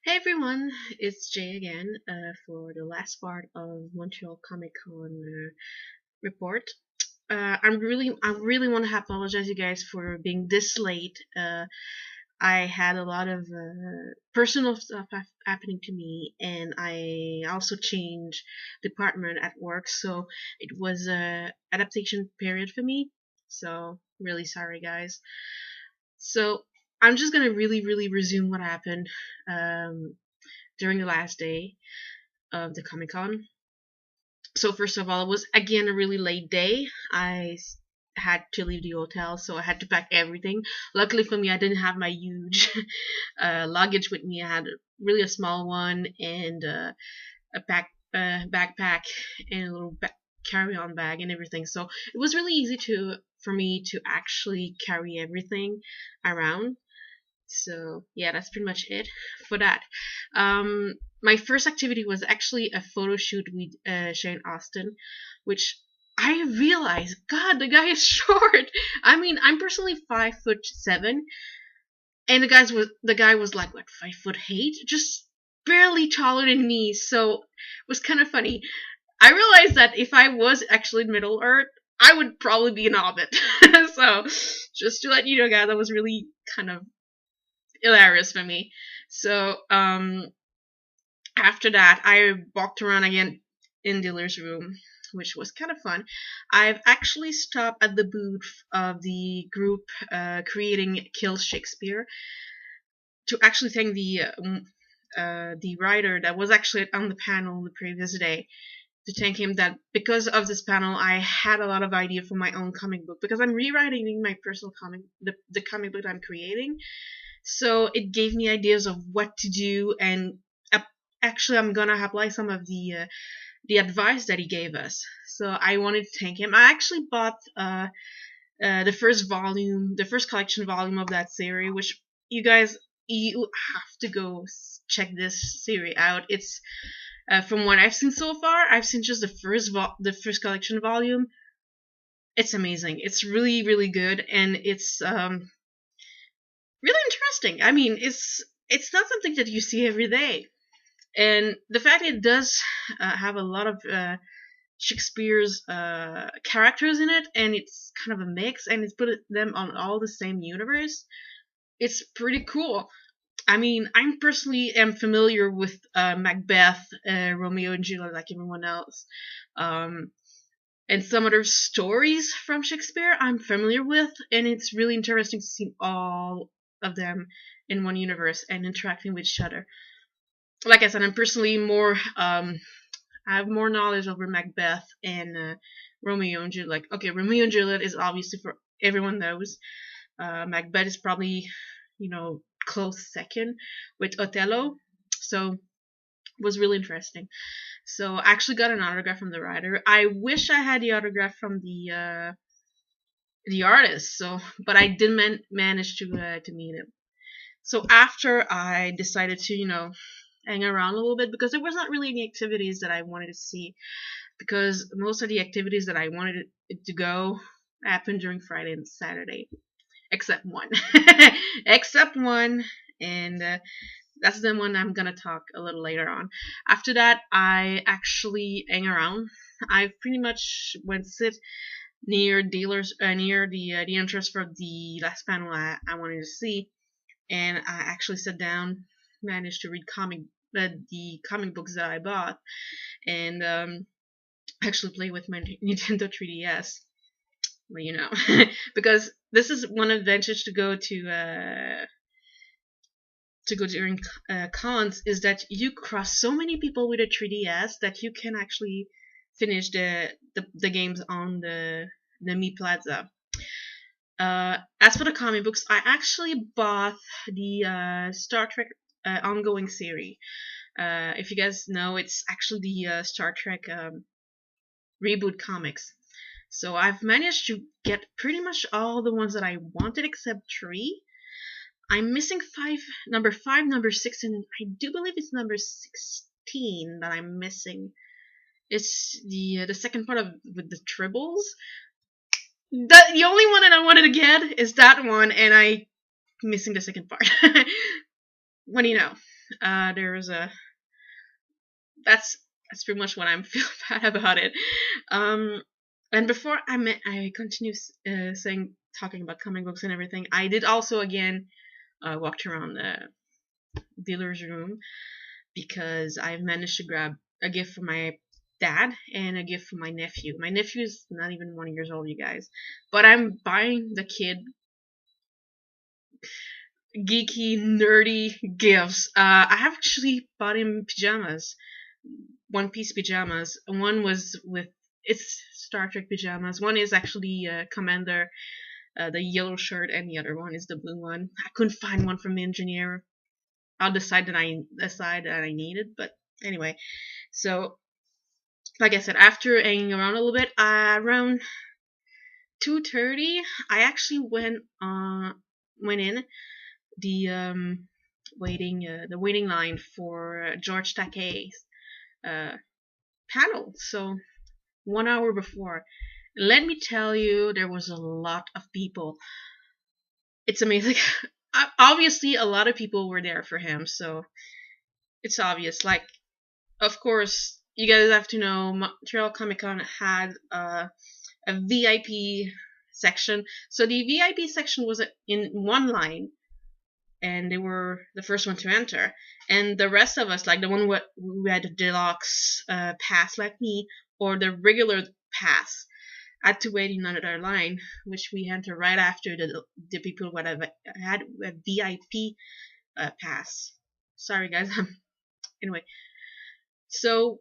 Hey everyone, it's Jay again for the last part of Montreal Comic Con report. I really want to apologize you guys for being this late. I had a lot of personal stuff happening to me, and I also changed department at work, so it was a adaptation period for me. So really sorry, guys. So I'm just gonna really resume what happened. Um, during the last day of the Comic Con. So first of all, it was again a really late day. Had to leave the hotel, so I had to pack everything. Luckily for me, I didn't have my huge luggage with me. I had really a small one and a backpack and a little carry-on bag and everything. So it was really easy to for me to actually carry everything around. So yeah, that's pretty much it for that. My first activity was actually a photo shoot with Shane Austen, which I realized, God, the guy is short. I mean, I'm personally 5'7", and the guy was like what 5'8", just barely taller than me. So it was kind of funny. I realized that if I was actually in Middle Earth, I would probably be an hobbit. So just to let you know, guys, that was really kind of hilarious for me. So after that, I walked around again in dealer's room, which was kind of fun. I've actually stopped at the booth of the group creating Kill Shakespeare to actually thank the writer that was actually on the panel the previous day, to thank him that because of this panel I had a lot of idea for my own comic book, because I'm rewriting my personal comic, the comic book I'm creating. So it gave me ideas of what to do, and actually I'm gonna apply some of the advice that he gave us. So I wanted to thank him. I actually bought the first volume, the first collection volume of that series, which you guys, you have to go check this series out. It's from what I've seen so far, I've seen just the first collection volume. It's amazing. It's really good, and it's really interesting. I mean, it's not something that you see every day, and the fact it does have a lot of Shakespeare's characters in it, and it's kind of a mix, and it's put them on all the same universe. It's pretty cool. I mean, I'm personally am familiar with Macbeth, Romeo and Juliet, like everyone else, um, and some other stories from Shakespeare I'm familiar with, and it's really interesting to see all of them in one universe and interacting with each other. Like I said, I'm personally more I have more knowledge over Macbeth and Romeo and Juliet. Like, okay, Romeo and Juliet is obviously for everyone knows. Macbeth is probably, close second with Othello. So it was really interesting. So I actually got an autograph from the writer. I wish I had the autograph from the artist. So, but I didn't manage to meet him. So after I decided to, hang around a little bit, because there was not really any activities that I wanted to see, because most of the activities that I wanted it to go happened during Friday and Saturday, except one. Except one, and that's the one I'm gonna talk a little later on. After that, I actually hang around. I pretty much went sit near dealers, near the entrance for the last panel I wanted to see, and I actually sat down, managed to read the comic books that I bought, and actually play with my Nintendo 3DS. Well, because this is one advantage to go during cons, is that you cross so many people with a 3DS that you can actually finish the games on the Mi Plaza. As for the comic books, I actually bought the Star Trek ongoing series. If you guys know, it's actually the Star Trek reboot comics. So I've managed to get pretty much all the ones that I wanted except three. I'm missing number 5, number 6, and I do believe it's number 16 that I'm missing. It's the second part of with the tribbles. The only one that I wanted to get is that one, and I missing the second part. What do you know? There's a that's pretty much what I'm feel bad about it. Um, and before I continue saying talking about comic books and everything, I did also again walked around the dealer's room because I've managed to grab a gift for my dad and a gift for my nephew. My nephew is not even 1 year old, you guys, but I'm buying the kid geeky, nerdy gifts. I have actually bought him pajamas, One Piece pajamas. One was with it's Star Trek pajamas. One is actually Commander, the yellow shirt, and the other one is the blue one. I couldn't find one from the engineer. I'll decide that I needed, but anyway. So, like I said, after hanging around a little bit, around 2:30, I actually went in the the waiting line for George Takei's uh, panel. So 1 hour before, let me tell you, there was a lot of people. It's amazing. Obviously, a lot of people were there for him, so it's obvious. Like, of course, you guys have to know Montreal Comic Con had a VIP section. So the VIP section was in one line, and they were the first one to enter. And the rest of us, like the one who had the deluxe pass, like me, or the regular pass, had to wait in another line, which we entered right after the people who had a VIP pass. Sorry, guys. Anyway, so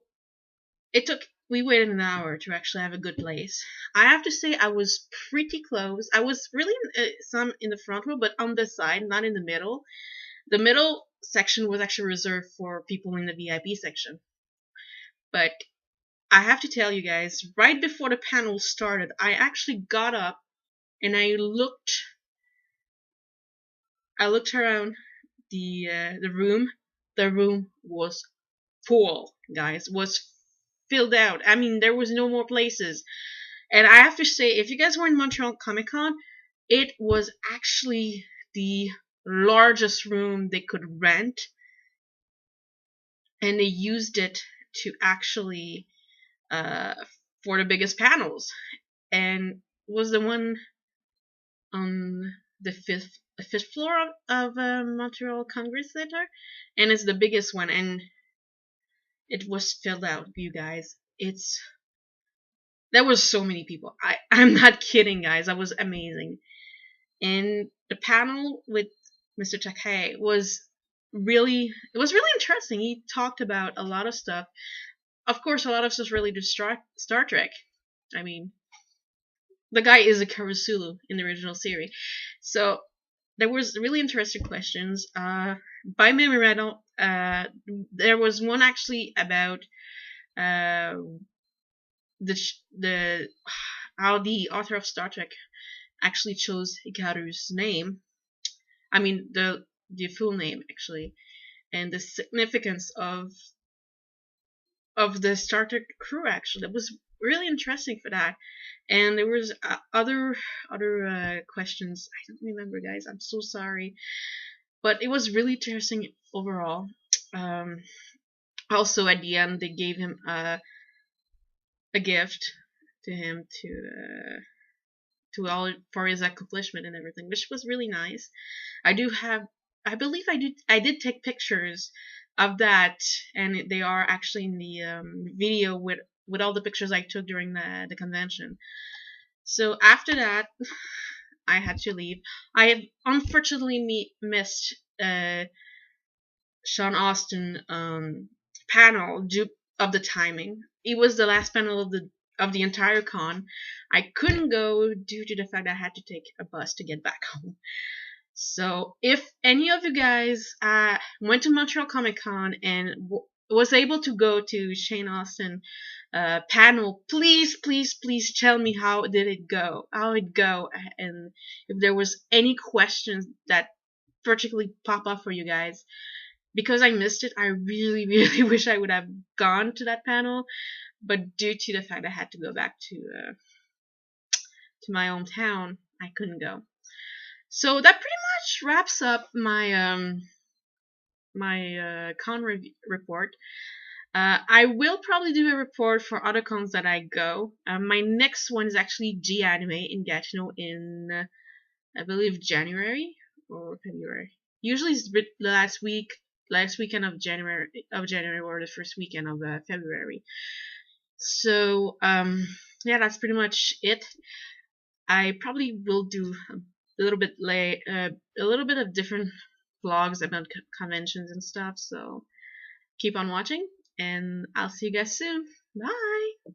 it took. We waited an hour to actually have a good place. I have to say, I was pretty close. I was really some in the front row, but on the side, not in the middle. The middle section was actually reserved for people in the VIP section. But I have to tell you guys, right before the panel started, I actually got up and I looked around the room. The room was full, guys. Was filled out. I mean, there was no more places. And I have to say, if you guys were in Montreal Comic Con, it was actually the largest room they could rent, and they used it to actually uh, for the biggest panels, and was the one on the fifth floor of Montreal Congress Center, and it's the biggest one, and it was filled out, you guys. There was so many people. I'm not kidding, guys. That was amazing. And the panel with Mr. Takei was really interesting. He talked about a lot of stuff. Of course, a lot of stuff related to Star Trek. I mean, the guy is a Karasulu in the original series. So there was really interesting questions. By memorandum, there was one actually about uh, the how the author of Star Trek actually chose Hikaru's name. I mean the full name actually, and the significance of the Star Trek crew. Actually, that was really interesting for that. And there was other questions. I don't remember, guys. I'm so sorry, but it was really interesting overall. Um, Also, at the end, they gave him a gift to him to all for his accomplishment and everything, which was really nice. I do have, I believe I did take pictures of that, and they are actually in the video with all the pictures I took during the convention. So after that, I had to leave. I have unfortunately missed Sean Austin panel due of the timing. It was the last panel of the entire con. I couldn't go due to the fact that I had to take a bus to get back home. So if any of you guys went to Montreal Comic Con and was able to go to Shane Austin panel, please tell me how did it go, and if there was any questions that particularly pop up for you guys. Because I missed it, I really wish I would have gone to that panel, but due to the fact I had to go back to my hometown, I couldn't go. So that pretty much wraps up my con report. I will probably do a report for other cons that I go. My next one is actually G Anime in Gatineau in I believe January or February. Usually it's the last weekend of January or the first weekend of February. So yeah, that's pretty much it. I probably will do a little bit a little bit of different vlogs about conventions and stuff. So keep on watching, and I'll see you guys soon. Bye.